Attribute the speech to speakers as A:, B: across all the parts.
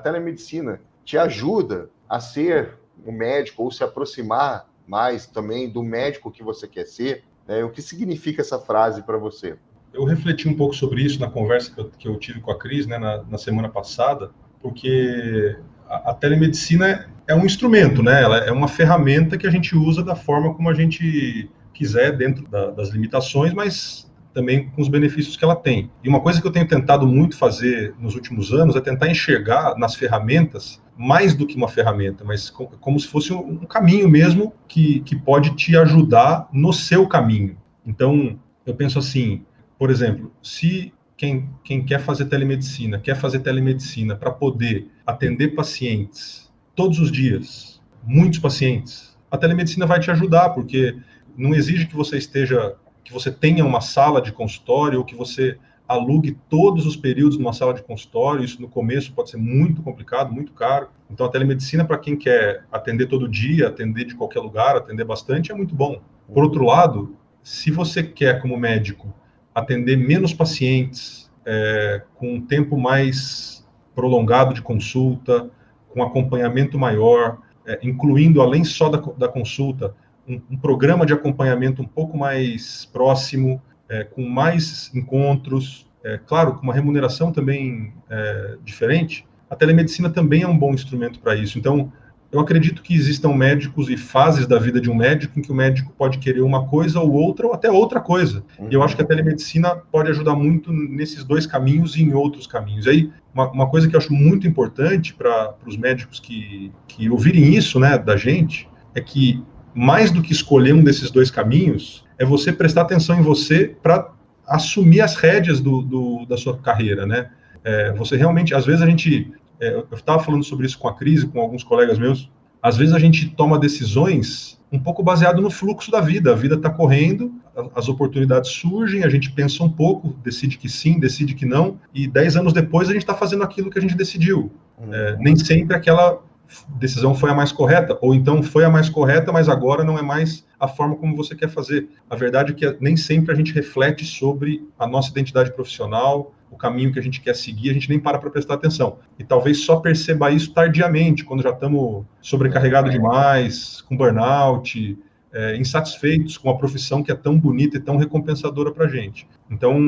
A: A telemedicina te ajuda a ser um médico ou se aproximar mais também do médico que você quer ser? O que significa essa frase para você?
B: Eu refleti um pouco sobre isso na conversa que eu tive com a Cris, né, na semana passada, porque a telemedicina é um instrumento, né? Ela é uma ferramenta que a gente usa da forma como a gente quiser, dentro das limitações, mas também com os benefícios que ela tem. E uma coisa que eu tenho tentado muito fazer nos últimos anos é tentar enxergar nas ferramentas mais do que uma ferramenta, mas como se fosse um caminho mesmo que pode te ajudar no seu caminho. Então, eu penso assim, por exemplo, se quem quer fazer telemedicina para poder atender pacientes todos os dias, muitos pacientes, a telemedicina vai te ajudar, porque não exige que você tenha uma sala de consultório ou que você alugue todos os períodos numa sala de consultório. Isso no começo pode ser muito complicado, muito caro. Então a telemedicina, para quem quer atender todo dia, atender de qualquer lugar, atender bastante, é muito bom. Por outro lado, se você quer, como médico, atender menos pacientes, com um tempo mais prolongado de consulta, com acompanhamento maior, incluindo, além só da consulta, um programa de acompanhamento um pouco mais próximo, com mais encontros, claro, com uma remuneração também diferente, a telemedicina também é um bom instrumento para isso. Então, eu acredito que existam médicos e fases da vida de um médico em que o médico pode querer uma coisa ou outra, ou até outra coisa. E eu acho que a telemedicina pode ajudar muito nesses dois caminhos e em outros caminhos. Aí, uma coisa que eu acho muito importante para os médicos que ouvirem isso, né, da gente, é que mais do que escolher um desses dois caminhos, é você prestar atenção em você para assumir as rédeas da sua carreira, né? Você realmente, às vezes eu estava falando sobre isso com a Cris e com alguns colegas meus, às vezes a gente toma decisões um pouco baseado no fluxo da vida. A vida está correndo, as oportunidades surgem, a gente pensa um pouco, decide que sim, decide que não, e 10 anos depois a gente está fazendo aquilo que a gente decidiu. Nem sempre aquela decisão foi a mais correta, ou então foi a mais correta, mas agora não é mais a forma como você quer fazer. A verdade é que nem sempre a gente reflete sobre a nossa identidade profissional, o caminho que a gente quer seguir, a gente nem para prestar atenção. E talvez só perceba isso tardiamente, quando já estamos sobrecarregados demais, com burnout, insatisfeitos com a profissão que é tão bonita e tão recompensadora para a gente. Então,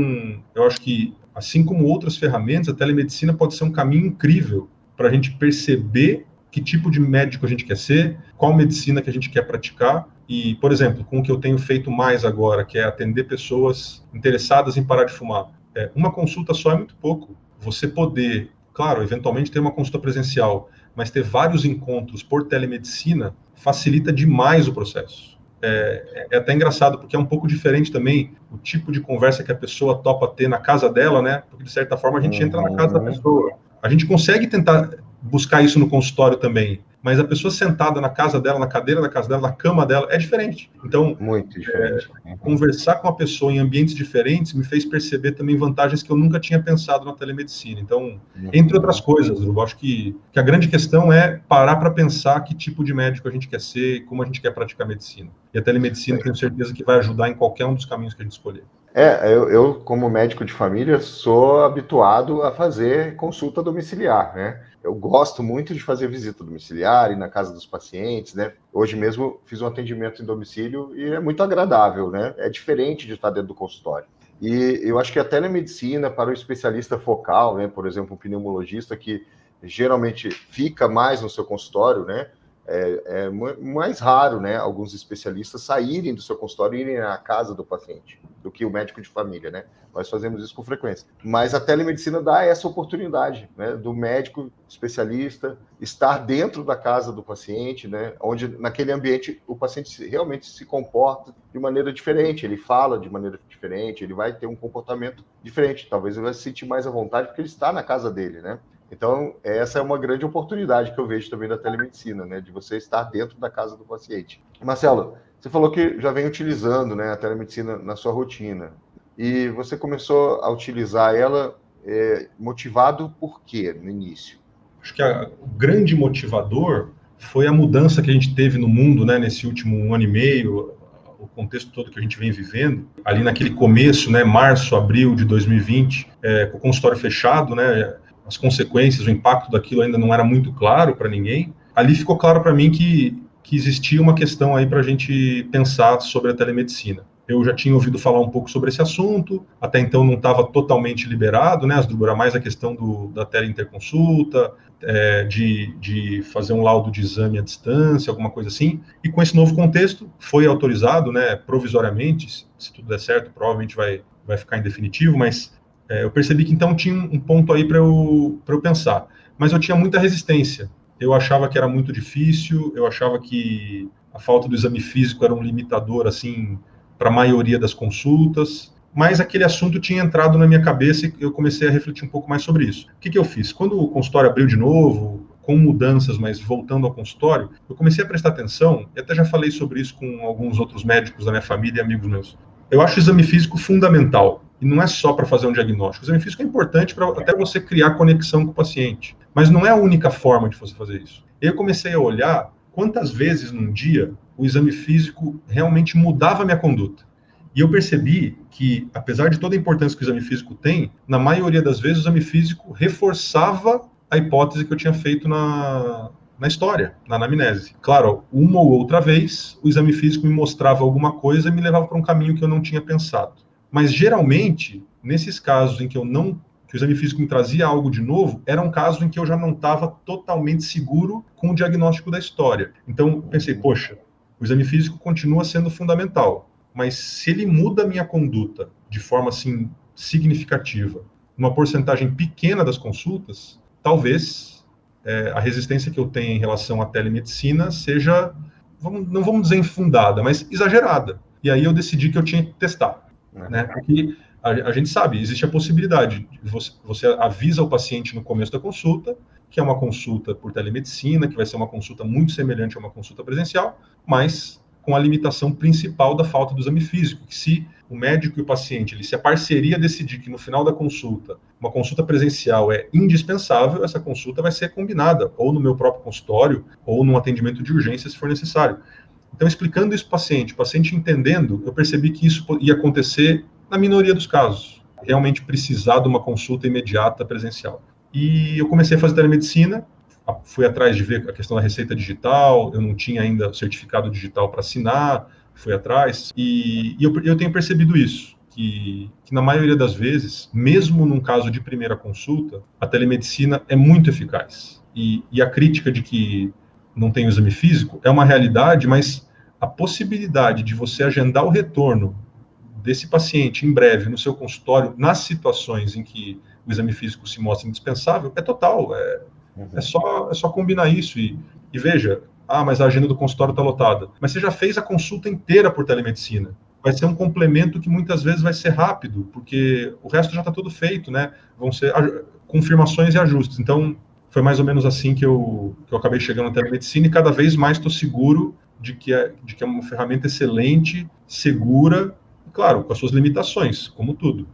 B: eu acho que, assim como outras ferramentas, a telemedicina pode ser um caminho incrível para a gente perceber que tipo de médico a gente quer ser, qual medicina que a gente quer praticar. E, por exemplo, com o que eu tenho feito mais agora, que é atender pessoas interessadas em parar de fumar. Uma consulta só é muito pouco. Você poder, claro, eventualmente ter uma consulta presencial, mas ter vários encontros por telemedicina facilita demais o processo. É até engraçado, porque é um pouco diferente também o tipo de conversa que a pessoa topa ter na casa dela, né? Porque, de certa forma, a gente entra na casa da pessoa. A gente consegue tentar buscar isso no consultório também, mas a pessoa sentada na casa dela, na cadeira da casa dela, na cama dela, é diferente. Então,
A: muito diferente.
B: Conversar com a pessoa em ambientes diferentes me fez perceber também vantagens que eu nunca tinha pensado na telemedicina. Então, entre outras coisas, eu acho que a grande questão é parar para pensar que tipo de médico a gente quer ser e como a gente quer praticar medicina. E a telemedicina, tenho certeza que vai ajudar em qualquer um dos caminhos que a gente escolher.
A: Eu, como médico de família, sou habituado a fazer consulta domiciliar, né? Eu gosto muito de fazer visita domiciliar e na casa dos pacientes, né? Hoje mesmo fiz um atendimento em domicílio e é muito agradável, né? É diferente de estar dentro do consultório. E eu acho que a telemedicina para o especialista focal, né? Por exemplo, um pneumologista que geralmente fica mais no seu consultório, né? É mais raro, né, alguns especialistas saírem do seu consultório e irem à casa do paciente, do que o médico de família, né? Nós fazemos isso com frequência. Mas a telemedicina dá essa oportunidade, né, do médico especialista estar dentro da casa do paciente, né, onde naquele ambiente o paciente realmente se comporta de maneira diferente, ele fala de maneira diferente, ele vai ter um comportamento diferente, talvez ele vai se sentir mais à vontade porque ele está na casa dele, né? Então, essa é uma grande oportunidade que eu vejo também da telemedicina, né? De você estar dentro da casa do paciente. Marcelo, você falou que já vem utilizando, né, a telemedicina na sua rotina. E você começou a utilizar ela motivado por quê no início?
B: Acho que o grande motivador foi a mudança que a gente teve no mundo, né, nesse último ano e meio, o contexto todo que a gente vem vivendo. Ali naquele começo, né, março, abril de 2020, com o consultório fechado, né, as consequências, o impacto daquilo ainda não era muito claro para ninguém, ali ficou claro para mim que existia uma questão aí para a gente pensar sobre a telemedicina. Eu já tinha ouvido falar um pouco sobre esse assunto, até então não estava totalmente liberado, né, Asdrubal, mais a questão da teleinterconsulta, de fazer um laudo de exame à distância, alguma coisa assim, e com esse novo contexto foi autorizado, né, provisoriamente, se tudo der certo, provavelmente vai ficar em definitivo, mas eu percebi que então tinha um ponto aí para eu pensar, mas eu tinha muita resistência. Eu achava que era muito difícil, eu achava que a falta do exame físico era um limitador, assim, para a maioria das consultas, mas aquele assunto tinha entrado na minha cabeça e eu comecei a refletir um pouco mais sobre isso. O que eu fiz? Quando o consultório abriu de novo, com mudanças, mas voltando ao consultório, eu comecei a prestar atenção, e até já falei sobre isso com alguns outros médicos da minha família e amigos meus. Eu acho o exame físico fundamental, e não é só para fazer um diagnóstico. O exame físico é importante para até você criar conexão com o paciente, mas não é a única forma de você fazer isso. Eu comecei a olhar quantas vezes num dia o exame físico realmente mudava a minha conduta. E eu percebi que, apesar de toda a importância que o exame físico tem, na maioria das vezes o exame físico reforçava a hipótese que eu tinha feito na história, na anamnese. Claro, uma ou outra vez, o exame físico me mostrava alguma coisa e me levava para um caminho que eu não tinha pensado. Mas, geralmente, nesses casos em que que o exame físico me trazia algo de novo, era um caso em que eu já não estava totalmente seguro com o diagnóstico da história. Então, pensei, poxa, o exame físico continua sendo fundamental, mas se ele muda a minha conduta de forma, assim, significativa, uma porcentagem pequena das consultas, talvez a resistência que eu tenho em relação à telemedicina seja, não vamos dizer infundada, mas exagerada. E aí eu decidi que eu tinha que testar, né? Porque a gente sabe, existe a possibilidade, você avisa o paciente no começo da consulta, que é uma consulta por telemedicina, que vai ser uma consulta muito semelhante a uma consulta presencial, mas com a limitação principal da falta do exame físico, que se o médico e o paciente, se a parceria decidir que no final da consulta, uma consulta presencial é indispensável, essa consulta vai ser combinada, ou no meu próprio consultório, ou num atendimento de urgência, se for necessário. Então, explicando isso para o paciente entendendo, eu percebi que isso ia acontecer na minoria dos casos, realmente precisar de uma consulta imediata presencial. E eu comecei a fazer telemedicina, fui atrás de ver a questão da receita digital, eu não tinha ainda certificado digital para assinar, fui atrás, e eu tenho percebido isso, que na maioria das vezes, mesmo num caso de primeira consulta, a telemedicina é muito eficaz. E a crítica de que não tem o exame físico é uma realidade, mas a possibilidade de você agendar o retorno desse paciente em breve no seu consultório, nas situações em que o exame físico se mostra indispensável, é total. É só combinar isso e veja, mas a agenda do consultório está lotada. Mas você já fez a consulta inteira por telemedicina. Vai ser um complemento que muitas vezes vai ser rápido, porque o resto já está tudo feito, né? Vão ser confirmações e ajustes. Então, foi mais ou menos assim que eu acabei chegando na telemedicina e cada vez mais estou seguro de que é uma ferramenta excelente, segura, claro, com as suas limitações, como tudo.